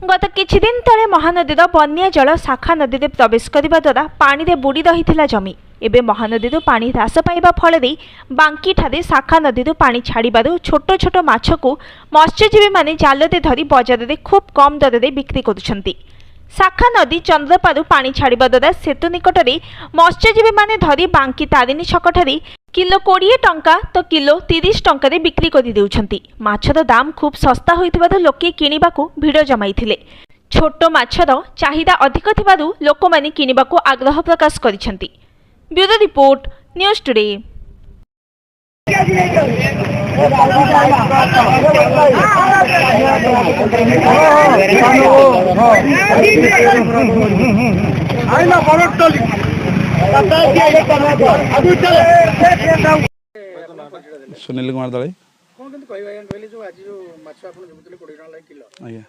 गत किछि दिन तले महानदीर बन्या जल शाखा नदी में प्रवेश करने द्वारा पानी में बुड़ी रही जमी एवं महानदी पानी ह्रास पाइबा फल बांकी ठारे शाखा नदी पानी छाड़ू छोट छोट माछ को मत्स्यजीवी माने जालरे धरी बजार में खूब कम दर में बिक्री करुछंती। शाखा नदी चंद्रपारु पानी छाड़िबा द्वारा सेतु निकट में मत्स्यजीवी माने धरी बांकी तारिणी छकठारे किलो 20 टंका तो किलो 30 टंका बिक्री कर देउछंती। माछर दाम खूब सस्ता होइथिबारु लोके किनिबाकू भिड़ जमाइथिले। छोट माछर चाहिदा अधिक थिबारु लोकमाने किनिबाकू आग्रह प्रकाश करिसेंती। Bureau report news today. Sunil Kumar Dalai. कौन कहले जो आज जो माछ आपन जबतले 20 टका किलो आज्ञा